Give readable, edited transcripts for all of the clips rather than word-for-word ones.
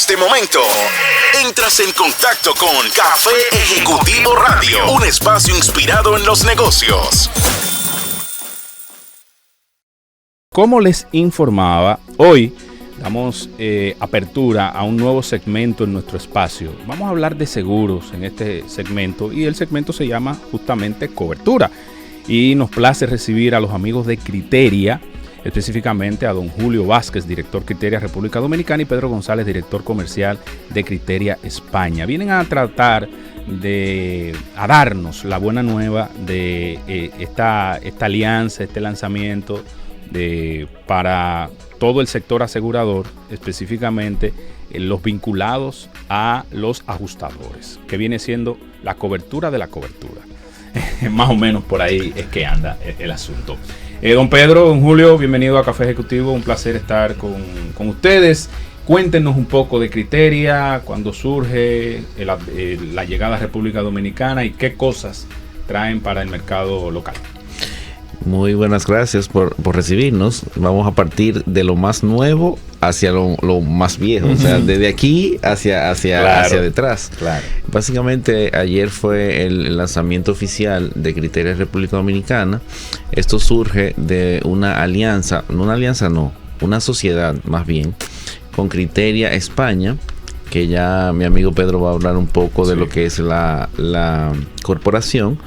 este momento entras en contacto con Café Ejecutivo Radio, un espacio inspirado en los negocios. Como les informaba, hoy damos apertura a un nuevo segmento en nuestro espacio. Vamos a hablar de seguros en este segmento y el segmento se llama justamente Cobertura. Y nos place recibir a los amigos de Criteria, específicamente a don Julio Vázquez, director Criteria República Dominicana, y Pedro González, director comercial de Criteria España. Vienen a tratar a darnos la buena nueva de esta alianza, este lanzamiento para todo el sector asegurador, específicamente los vinculados a los ajustadores, que viene siendo la cobertura de la cobertura. Más o menos por ahí es que anda el asunto. Don Pedro, don Julio, bienvenido a Café Ejecutivo, un placer estar con ustedes. Cuéntenos un poco de Criteria, cuándo surge la llegada a República Dominicana y qué cosas traen para el mercado local. Muy buenas gracias por recibirnos. Vamos a partir de lo más nuevo hacia lo más viejo, o sea, desde aquí hacia detrás. Claro. Básicamente ayer fue el lanzamiento oficial de Criteria República Dominicana. Esto surge de una alianza, una sociedad más bien, con Criteria España, que ya mi amigo Pedro va a hablar un poco de lo que es la corporación.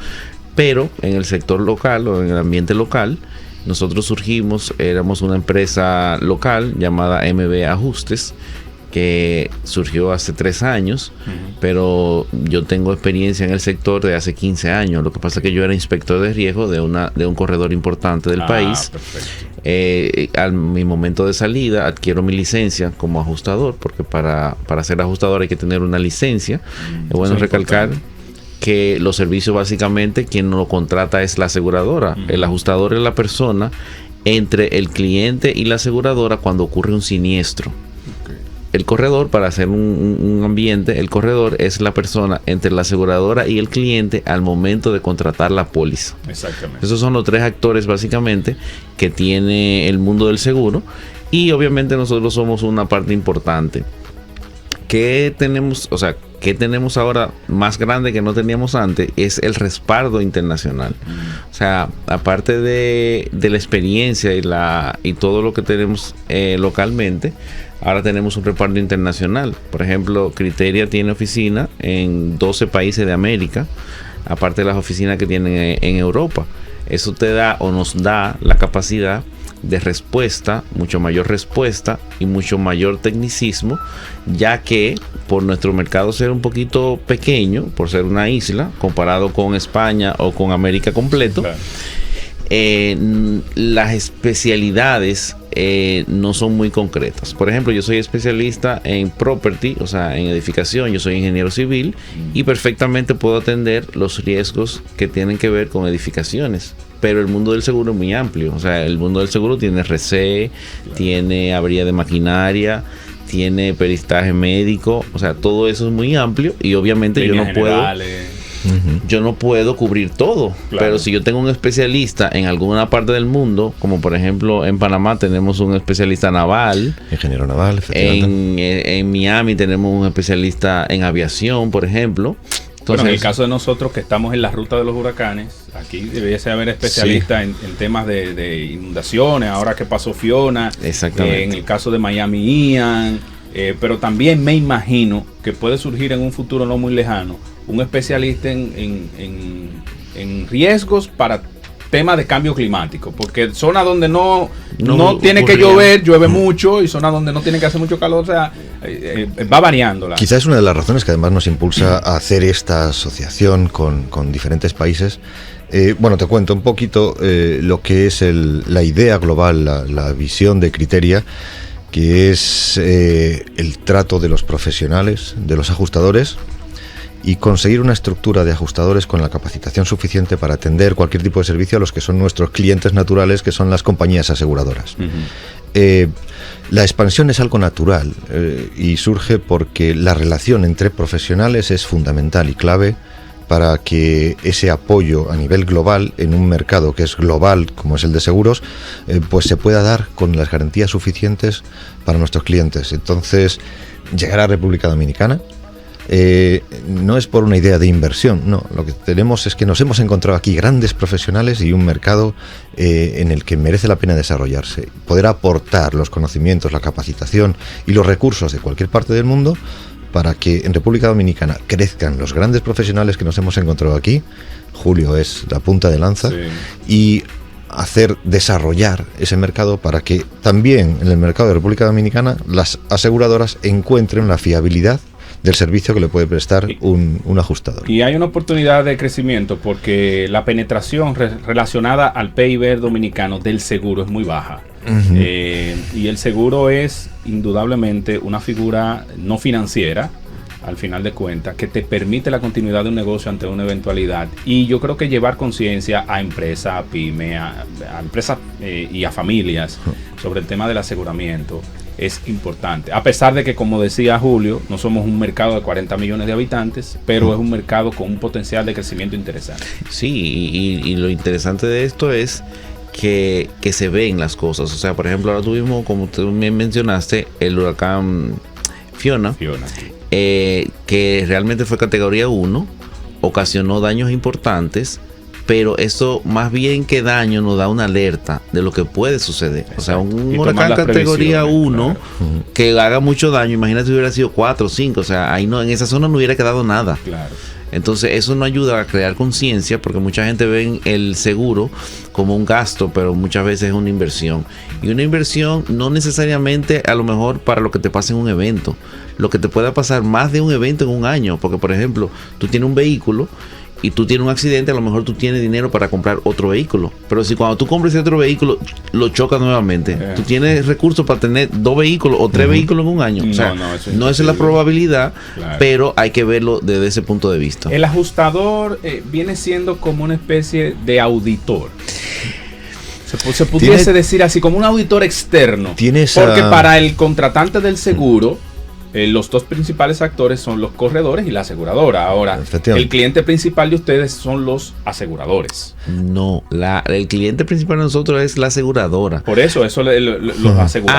Pero en el sector local o en el ambiente local, nosotros éramos una empresa local llamada MB Ajustes, que surgió hace 3 años, pero yo tengo experiencia en el sector de hace 15 años. Lo que pasa es que yo era inspector de riesgo de un corredor importante del país. A mi momento de salida adquiero mi licencia como ajustador, porque para ser ajustador hay que tener una licencia. Es bueno recalcar que los servicios básicamente quien lo contrata es la aseguradora. El ajustador es la persona entre el cliente y la aseguradora cuando ocurre un siniestro. El corredor, para hacer un ambiente, el corredor es la persona entre la aseguradora y el cliente al momento de contratar la póliza. Exactamente. Esos son los 3 actores básicamente que tiene el mundo del seguro, y obviamente nosotros somos una parte importante. ¿Qué tenemos ahora más grande que no teníamos antes? Es el respaldo internacional. O sea, aparte de la experiencia y todo lo que tenemos localmente, ahora tenemos un respaldo internacional. Por ejemplo, Criteria tiene oficina en 12 países de América, aparte de las oficinas que tienen en Europa. Eso te da o nos da la capacidad de respuesta, mucho mayor respuesta y mucho mayor tecnicismo, ya que por nuestro mercado ser un poquito pequeño, por ser una isla, comparado con España o con América completo, claro, las especialidades no son muy concretas. Por ejemplo, yo soy especialista en property, o sea, en edificación, yo soy ingeniero civil y perfectamente puedo atender los riesgos que tienen que ver con edificaciones. Pero el mundo del seguro es muy amplio. O sea, el mundo del seguro tiene RC, tiene avería de maquinaria, tiene peritaje médico. O sea, todo eso es muy amplio y obviamente yo no puedo cubrir todo. Claro. Pero si yo tengo un especialista en alguna parte del mundo, como por ejemplo en Panamá tenemos un especialista naval. Ingeniero naval, efectivamente. En Miami tenemos un especialista en aviación, por ejemplo. Entonces, en el caso de nosotros que estamos en la ruta de los huracanes, aquí debiese haber especialistas en temas de inundaciones, ahora que pasó Fiona, en el caso de Miami Ian, pero también me imagino que puede surgir en un futuro no muy lejano un especialista en riesgos para temas de cambio climático, porque zona donde no tiene que llover, llueve mucho, y zona donde no tiene que hacer mucho calor, o sea, va variando. Quizás es una de las razones que además nos impulsa a hacer esta asociación con diferentes países. Bueno, te cuento un poquito lo que es la idea global, la visión de Criteria, que es el trato de los profesionales, de los ajustadores, y conseguir una estructura de ajustadores con la capacitación suficiente para atender cualquier tipo de servicio a los que son nuestros clientes naturales, que son las compañías aseguradoras. La expansión es algo natural y surge porque la relación entre profesionales es fundamental y clave para que ese apoyo a nivel global en un mercado que es global como es el de seguros, pues se pueda dar con las garantías suficientes para nuestros clientes. Entonces, llegar a República Dominicana no es por una idea de inversión, no, lo que tenemos es que nos hemos encontrado aquí grandes profesionales y un mercado en el que merece la pena desarrollarse, poder aportar los conocimientos, la capacitación y los recursos de cualquier parte del mundo para que en República Dominicana crezcan los grandes profesionales que nos hemos encontrado aquí. Julio es la punta de lanza, sí. Y hacer desarrollar ese mercado para que también en el mercado de República Dominicana las aseguradoras encuentren la fiabilidad del servicio que le puede prestar un ajustador. Y hay una oportunidad de crecimiento porque la penetración relacionada al PIB dominicano del seguro es muy baja. Uh-huh. Y el seguro es indudablemente una figura no financiera, al final de cuentas, que te permite la continuidad de un negocio ante una eventualidad. Y yo creo que llevar conciencia a empresas, a pyme, a empresas y a familias sobre el tema del aseguramiento es importante. A pesar de que, como decía Julio, no somos un mercado de 40 millones de habitantes, pero es un mercado con un potencial de crecimiento interesante. Sí, y lo interesante de esto es que se ven las cosas. O sea, por ejemplo, ahora tuvimos, como tú me mencionaste, el huracán Fiona. Que realmente fue categoría 1, ocasionó daños importantes, pero eso más bien que daño nos da una alerta de lo que puede suceder. Exacto. O sea, un huracán categoría 1 claro. Que haga mucho daño, imagínate si hubiera sido 4 o 5, o sea, ahí no, en esa zona no hubiera quedado nada. Claro. Entonces eso nos ayuda a crear conciencia, porque mucha gente ve el seguro como un gasto, pero muchas veces es una inversión. Y una inversión no necesariamente a lo mejor para lo que te pase en un evento, lo que te pueda pasar más de un evento en un año, porque por ejemplo, tú tienes un vehículo y tú tienes un accidente, a lo mejor tú tienes dinero para comprar otro vehículo, pero si cuando tú compres otro vehículo lo chocas nuevamente, tú tienes recursos para tener 2 vehículos o 3 vehículos en un año. O sea, no es la probabilidad, claro. Pero hay que verlo desde ese punto de vista. El ajustador viene siendo como una especie de auditor. Se pudiese decir así, como un auditor externo. Porque para el contratante del seguro, los dos principales actores son los corredores y la aseguradora. Ahora, el cliente principal de ustedes son los aseguradores. No, el cliente principal de nosotros es la aseguradora. Por eso los aseguradores.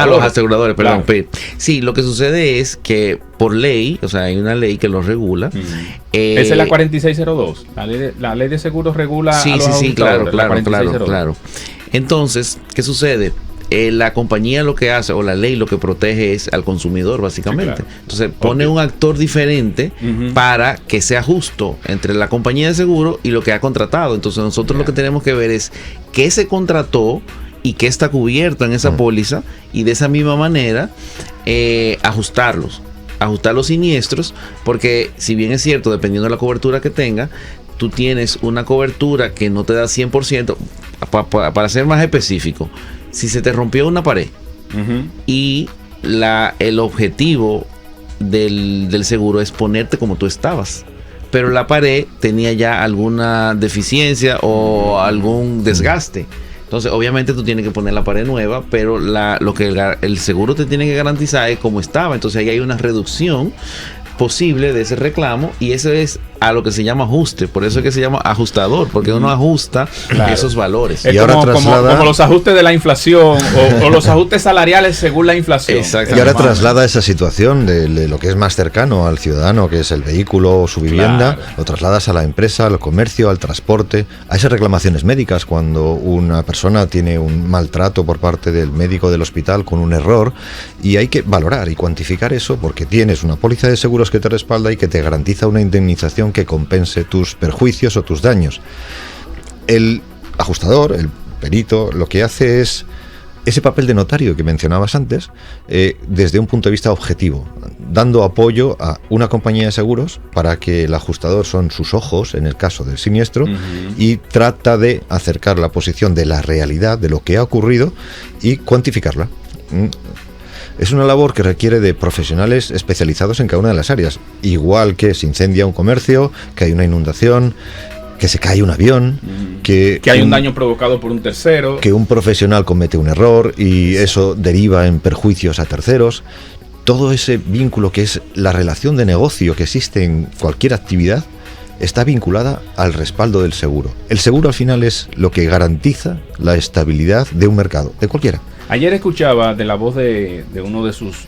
Los aseguradores, perdón. Claro. Sí, lo que sucede es que por ley, o sea, hay una ley que los regula. Esa es la 4602. La ley de seguros regula a los ajustadores. Claro. Entonces, ¿qué sucede? La compañía lo que hace, o la ley lo que protege es al consumidor, básicamente. Sí, claro. Entonces pone un actor diferente para que sea justo entre la compañía de seguro y lo que ha contratado. Entonces nosotros lo que tenemos que ver es qué se contrató y qué está cubierto en esa póliza, y de esa misma manera ajustar los siniestros, porque si bien es cierto, dependiendo de la cobertura que tenga, tú tienes una cobertura que no te da 100%, para ser más específico. Si se te rompió una pared y el objetivo del seguro es ponerte como tú estabas, pero la pared tenía ya alguna deficiencia o algún desgaste, entonces obviamente tú tienes que poner la pared nueva, pero lo que el seguro te tiene que garantizar es como estaba. Entonces ahí hay una reducción posible de ese reclamo, y eso es a lo que se llama ajuste. Por eso es que se llama ajustador, porque uno ajusta esos valores. Es como los ajustes de la inflación o los ajustes salariales según la inflación. Y ahora traslada esa situación de lo que es más cercano al ciudadano, que es el vehículo o su vivienda, lo trasladas a la empresa, al comercio, al transporte, a esas reclamaciones médicas cuando una persona tiene un maltrato por parte del médico del hospital con un error, y hay que valorar y cuantificar eso, porque tienes una póliza de seguros que te respalda y que te garantiza una indemnización que compense tus perjuicios o tus daños. El ajustador, el perito, lo que hace es ese papel de notario que mencionabas antes, desde un punto de vista objetivo, dando apoyo a una compañía de seguros para que el ajustador son sus ojos en el caso del siniestro, y trata de acercar la posición de la realidad, de lo que ha ocurrido, y cuantificarla. Es una labor que requiere de profesionales especializados en cada una de las áreas, igual que se incendia un comercio, que hay una inundación, que se cae un avión, que hay un daño provocado por un tercero, que un profesional comete un error y eso deriva en perjuicios a terceros. Todo ese vínculo que es la relación de negocio que existe en cualquier actividad está vinculada al respaldo del seguro. El seguro al final es lo que garantiza la estabilidad de un mercado, de cualquiera. Ayer escuchaba de la voz de uno de sus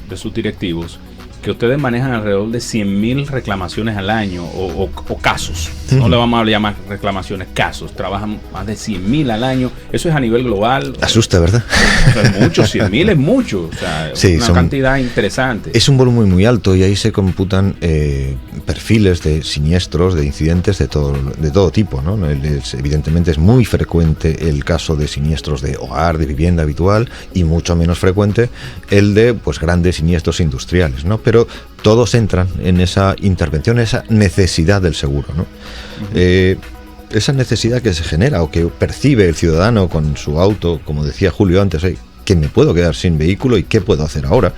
que ustedes manejan alrededor de 100.000 reclamaciones al año o casos. No le vamos a llamar reclamaciones, casos. Trabajan más de 100.000 al año. Eso es a nivel global. Asusta, ¿verdad? O sea, es mucho, 100.000 es mucho. O sea, sí, una cantidad interesante. Es un volumen muy alto y ahí se computan perfiles de siniestros, de incidentes de todo tipo, ¿no? Evidentemente es muy frecuente el caso de siniestros de hogar, de vivienda habitual, y mucho menos frecuente el de pues grandes siniestros industriales, ¿no? Pero todos entran en esa intervención, esa necesidad del seguro, ¿no? Esa necesidad que se genera o que percibe el ciudadano con su auto, como decía Julio antes, que me puedo quedar sin vehículo y qué puedo hacer ahora.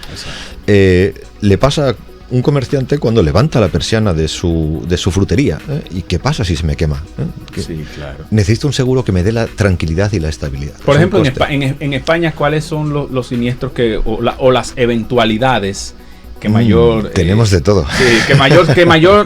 Le pasa a un comerciante cuando levanta la persiana de su frutería, ¿y qué pasa si se me quema? Sí, claro. Necesito un seguro que me dé la tranquilidad y la estabilidad. Por ejemplo, en España, ¿cuáles son los siniestros o las eventualidades que mayor tenemos de todo, sí, mayor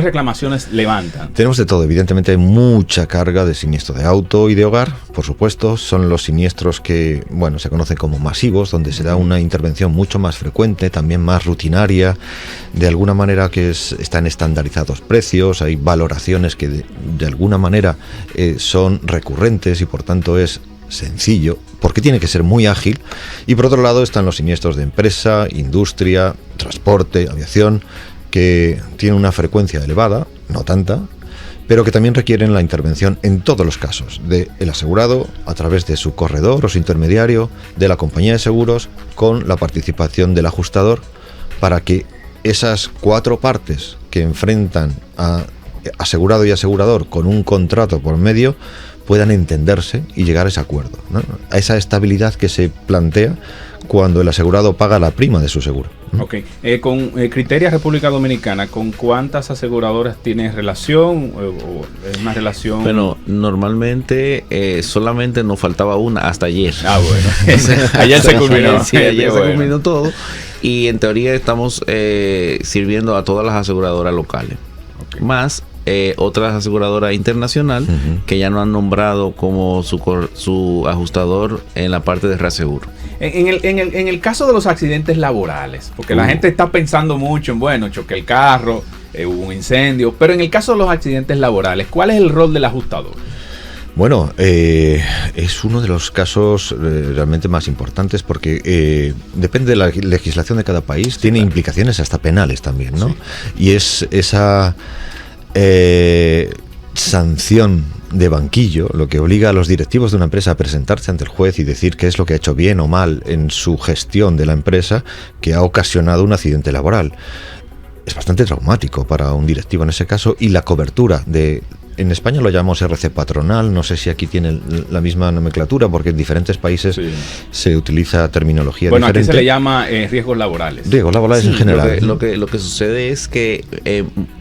reclamaciones levantan? Tenemos de todo, evidentemente hay mucha carga de siniestro de auto y de hogar, por supuesto. Son los siniestros que, bueno, se conocen como masivos, donde se da una intervención mucho más frecuente, también más rutinaria, de alguna manera que están estandarizados precios, hay valoraciones que de alguna manera son recurrentes y por tanto es sencillo, porque tiene que ser muy ágil. Y por otro lado están los siniestros de empresa, industria, transporte, aviación, que tienen una frecuencia elevada, no tanta, pero que también requieren la intervención en todos los casos del asegurado a través de su corredor o su intermediario, de la compañía de seguros, con la participación del ajustador, para que esas cuatro partes que enfrentan a asegurado y asegurador con un contrato por medio puedan entenderse y llegar a ese acuerdo, ¿no? A esa estabilidad que se plantea cuando el asegurado paga la prima de su seguro. Ok. Con Criteria República Dominicana, ¿con cuántas aseguradoras tienes relación? ¿O es una relación? Bueno, normalmente solamente nos faltaba una hasta ayer. Ah, bueno. Ayer se culminó. Sí, ayer se culminó todo. Y en teoría estamos sirviendo a todas las aseguradoras locales. Okay. Más otras aseguradoras internacional que ya nos han nombrado como su ajustador en la parte de reaseguro. En el caso de los accidentes laborales, porque la gente está pensando mucho en, bueno, choqué el carro, hubo un incendio, pero en el caso de los accidentes laborales, ¿cuál es el rol del ajustador? Bueno, es uno de los casos realmente más importantes porque depende de la legislación de cada país, tiene implicaciones hasta penales también, ¿no? Sí. Y es esa sanción de banquillo lo que obliga a los directivos de una empresa a presentarse ante el juez y decir qué es lo que ha hecho bien o mal en su gestión de la empresa que ha ocasionado un accidente laboral. Es bastante traumático para un directivo en ese caso, y la cobertura en España lo llamamos RC patronal, no sé si aquí tiene la misma nomenclatura porque en diferentes países se utiliza terminología diferente. Bueno, aquí se le llama riesgos laborales. Riesgos laborales en general. Lo que sucede es que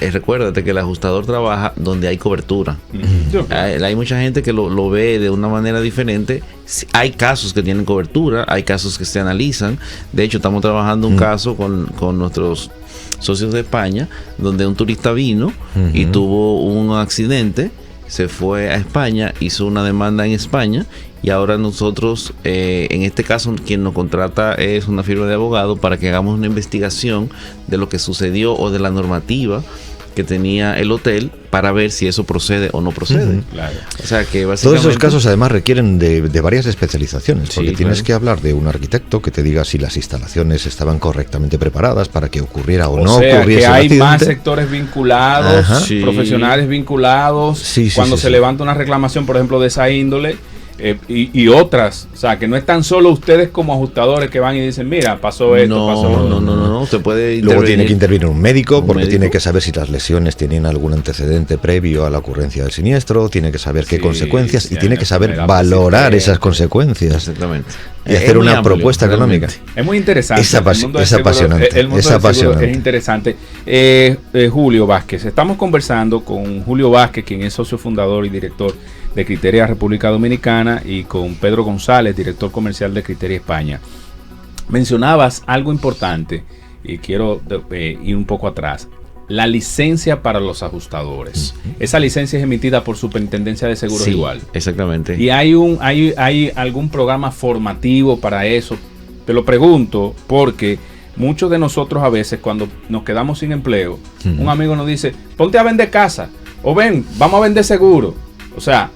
recuérdate que el ajustador trabaja donde hay cobertura. Hay mucha gente que lo ve de una manera diferente. Hay casos que tienen cobertura, hay casos que se analizan. De hecho, estamos trabajando un caso con nuestros socios de España, donde un turista vino y tuvo un accidente, se fue a España, hizo una demanda en España, y ahora nosotros, en este caso, quien nos contrata es una firma de abogados para que hagamos una investigación de lo que sucedió o de la normativa que tenía el hotel para ver si eso procede o no procede. Claro. O sea que básicamente todos esos casos además requieren de varias especializaciones, porque tienes que hablar de un arquitecto que te diga si las instalaciones estaban correctamente preparadas para que ocurriera o no ocurriese que hay un más sectores vinculados, profesionales vinculados, cuando se levanta una reclamación, por ejemplo, de esa índole. Y otras, o sea, que no están solo ustedes como ajustadores que van y dicen, mira, pasó esto, pasó lo otro. No, se puede intervenir. Luego tiene que intervenir un médico, porque tiene que saber si las lesiones tienen algún antecedente previo a la ocurrencia del siniestro, tiene que saber qué consecuencias y tiene que saber valorar esas consecuencias. Exactamente. Y hacer una propuesta económica. Es muy interesante. Es apasionante. El mundo del seguro es interesante. Julio Vázquez, estamos conversando con Julio Vázquez, quien es socio fundador y director de Criteria República Dominicana, y con Pedro González, director comercial de Criteria España. Mencionabas algo importante y quiero ir un poco atrás. la licencia para los ajustadores. Esa licencia es emitida por Superintendencia de Seguros igual. Exactamente. ¿Y hay algún programa formativo para eso? Te lo pregunto porque muchos de nosotros a veces cuando nos quedamos sin empleo, un amigo nos dice, ponte a vender casa, o ven, vamos a vender seguro. O sea,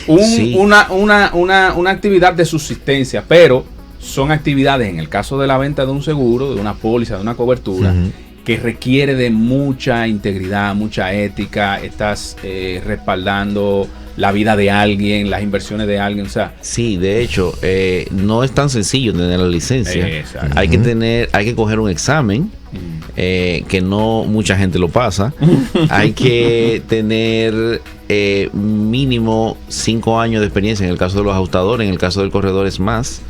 una actividad de subsistencia, pero son actividades, en el caso de la venta de un seguro, de una póliza, de una cobertura, que requiere de mucha integridad, mucha ética. Estás respaldando la vida de alguien, las inversiones de alguien, o sea. Sí, de hecho, no es tan sencillo tener la licencia. Hay que coger un examen, que no mucha gente lo pasa. Hay que tener mínimo 5 años de experiencia en el caso de los ajustadores, en el caso del corredor es más.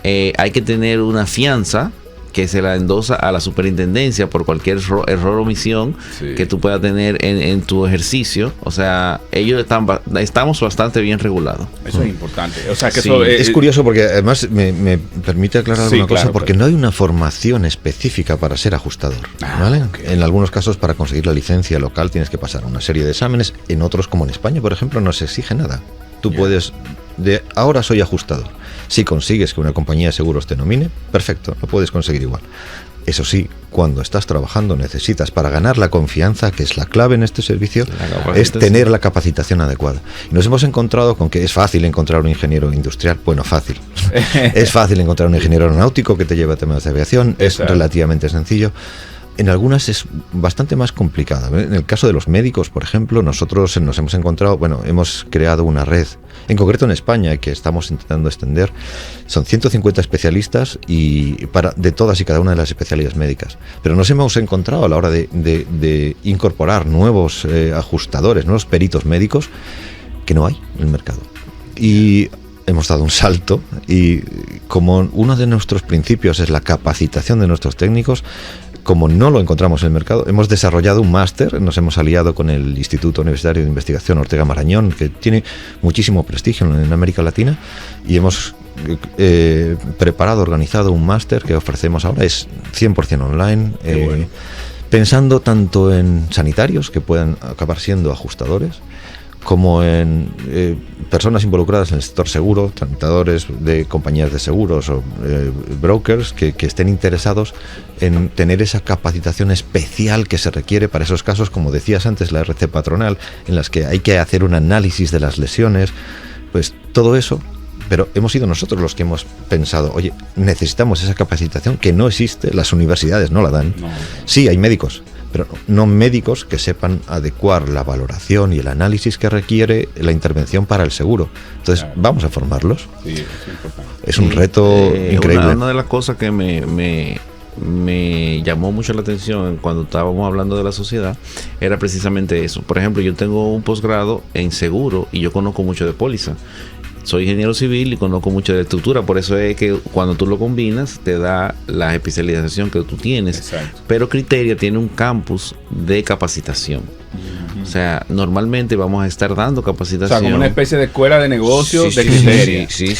Hay que tener una fianza que se la endosa a la superintendencia por cualquier error o omisión que tú puedas tener en tu ejercicio. O sea, estamos bastante bien regulados. Eso es importante. O sea, que sí, eso es curioso porque además me permite aclarar alguna cosa, porque no hay una formación específica para ser ajustador, ¿vale? Okay. En algunos casos, para conseguir la licencia local tienes que pasar una serie de exámenes. En otros, como en España, por ejemplo, no se exige nada. Tú puedes, ahora soy ajustador. Si consigues que una compañía de seguros te nomine, perfecto, lo puedes conseguir igual. Eso sí, cuando estás trabajando necesitas, para ganar la confianza, que es la clave en este servicio, es tener la capacitación adecuada. Y nos hemos encontrado con que es fácil encontrar un ingeniero industrial, bueno, fácil. Es fácil encontrar un ingeniero aeronáutico que te lleve a temas de aviación, es relativamente sencillo. En algunas es bastante más complicada. En el caso de los médicos, por ejemplo, nosotros nos hemos encontrado, hemos creado una red, en concreto en España, que estamos intentando extender. Son 150 especialistas de todas y cada una de las especialidades médicas. Pero nos hemos encontrado a la hora de incorporar nuevos ajustadores, nuevos peritos médicos, que no hay en el mercado. Y hemos dado un salto, y como uno de nuestros principios es la capacitación de nuestros técnicos, como no lo encontramos en el mercado, hemos desarrollado un máster, nos hemos aliado con el Instituto Universitario de Investigación Ortega Marañón, que tiene muchísimo prestigio en América Latina, y hemos organizado un máster que ofrecemos ahora, es 100% online, pensando tanto en sanitarios, que puedan acabar siendo ajustadores, como en personas involucradas en el sector seguro, tramitadores de compañías de seguros o brokers que estén interesados en tener esa capacitación especial que se requiere para esos casos, como decías antes, la RC patronal, en las que hay que hacer un análisis de las lesiones, pues todo eso. Pero hemos sido nosotros los que hemos pensado, oye, necesitamos esa capacitación que no existe, las universidades no la dan. No. Sí, hay médicos, pero no médicos que sepan adecuar la valoración y el análisis que requiere la intervención para el seguro. Entonces, vamos a formarlos. Sí, es importante. Es un reto increíble. Una de las cosas que me llamó mucho la atención cuando estábamos hablando de la sociedad era precisamente eso. Por ejemplo, yo tengo un posgrado en seguro y yo conozco mucho de póliza. Soy ingeniero civil y conozco mucho de estructura, por eso es que cuando tú lo combinas te da la especialización que tú tienes. Exacto. Pero Criteria tiene un campus de capacitación. O sea, normalmente vamos a estar dando capacitación. O sea, como una especie de escuela de negocios de Criteria. Sí.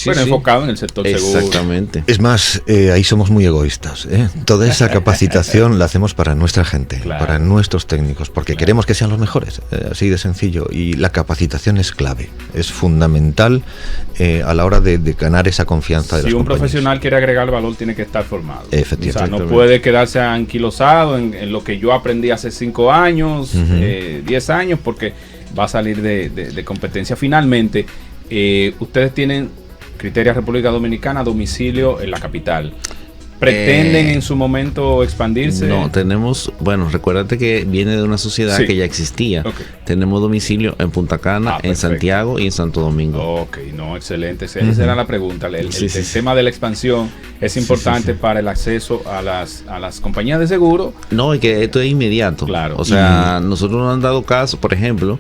Bueno, enfocado en el sector seguro. Exactamente. Es más, ahí somos muy egoístas. Toda esa capacitación la hacemos para nuestra gente, para nuestros técnicos, porque queremos que sean los mejores. Así de sencillo. Y la capacitación es clave, es fundamental a la hora de ganar esa confianza de las compañías. Si un profesional quiere agregar valor, tiene que estar formado. Efectivamente. O sea, no puede quedarse anquilosado en lo que yo aprendí hace 5 años, 10 años, porque va a salir de competencia. Finalmente, ustedes tienen Criteria República Dominicana, domicilio en la capital. ¿Pretenden en su momento expandirse? No, tenemos, recuérdate que viene de una sociedad que ya existía. Okay. Tenemos domicilio en Punta Cana, en Santiago y en Santo Domingo. Ok, no, excelente. Esa era la pregunta. El tema de la expansión es importante para el acceso a las compañías de seguro. No, y que esto es inmediato. Claro. O sea, nosotros nos han dado caso, por ejemplo,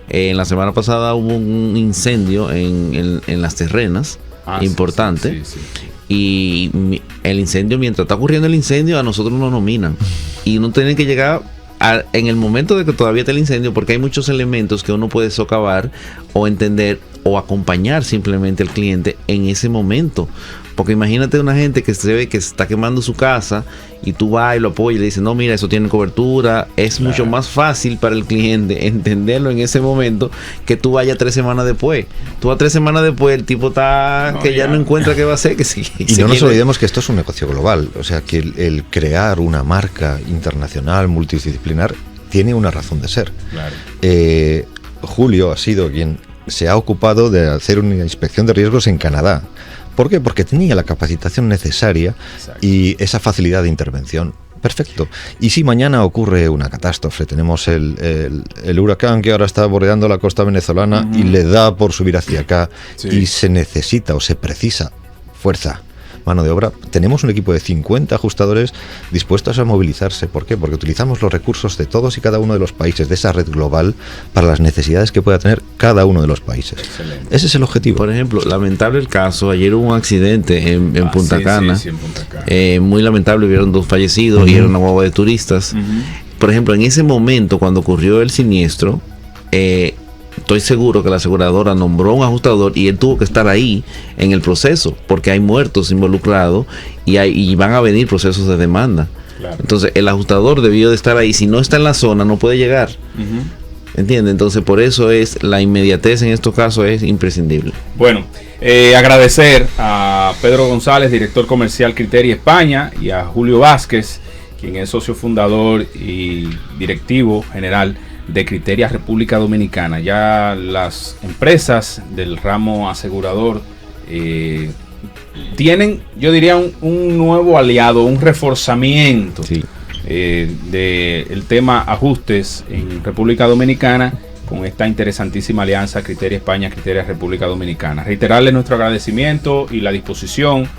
en la semana pasada hubo un incendio en Las Terrenas, importante. Sí. Y el incendio, mientras está ocurriendo el incendio, a nosotros nos nominan. Y uno tiene que llegar en el momento de que todavía está el incendio, porque hay muchos elementos que uno puede socavar o entender o acompañar simplemente al cliente en ese momento. Porque imagínate una gente que se ve que se está quemando su casa y tú vas y lo apoyas y le dices, no, mira, eso tiene cobertura. Es mucho más fácil para el cliente entenderlo en ese momento que tú vayas 3 semanas después. Tú vas 3 semanas después, el tipo está ya no encuentra qué va a hacer. Y no nos olvidemos que esto es un negocio global. O sea, que el crear una marca internacional, multidisciplinar, tiene una razón de ser. Claro. Julio ha sido quien se ha ocupado de hacer una inspección de riesgos en Canadá. ¿Por qué? Porque tenía la capacitación necesaria. Exacto. Y esa facilidad de intervención. Perfecto. Y si mañana ocurre una catástrofe, tenemos el huracán que ahora está bordeando la costa venezolana y le da por subir hacia acá y se necesita o se precisa fuerza, mano de obra, tenemos un equipo de 50 ajustadores dispuestos a movilizarse. ¿Por qué? Porque utilizamos los recursos de todos y cada uno de los países, de esa red global, para las necesidades que pueda tener cada uno de los países. Excelente. Ese es el objetivo. Por ejemplo, lamentable el caso, ayer hubo un accidente en Punta Cana. En Punta Cana. Muy lamentable, hubieron 2 fallecidos y era una guagua de turistas. Por ejemplo, en ese momento, cuando ocurrió el siniestro, estoy seguro que la aseguradora nombró un ajustador y él tuvo que estar ahí en el proceso, porque hay muertos involucrados y van a venir procesos de demanda. Claro. Entonces el ajustador debió de estar ahí. Si no está en la zona, no puede llegar. ¿Entiende? Entonces por eso es la inmediatez en estos casos es imprescindible. Bueno, agradecer a Pedro González, director comercial Criteria España, y a Julio Vázquez, quien es socio fundador y directivo general de Criteria República Dominicana. Ya las empresas del ramo asegurador tienen, yo diría, un nuevo aliado, un reforzamiento del tema ajustes en República Dominicana, con esta interesantísima alianza Criteria España, Criteria República Dominicana. Reiterarles nuestro agradecimiento y la disposición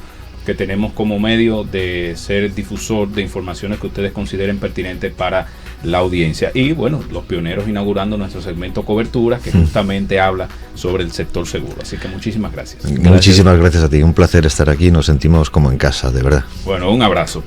que tenemos como medio de ser difusor de informaciones que ustedes consideren pertinentes para la audiencia. Y bueno, los pioneros inaugurando nuestro segmento Cobertura, que justamente habla sobre el sector seguro. Así que muchísimas gracias. Muchísimas gracias a ti. Un placer estar aquí. Nos sentimos como en casa, de verdad. Bueno, un abrazo.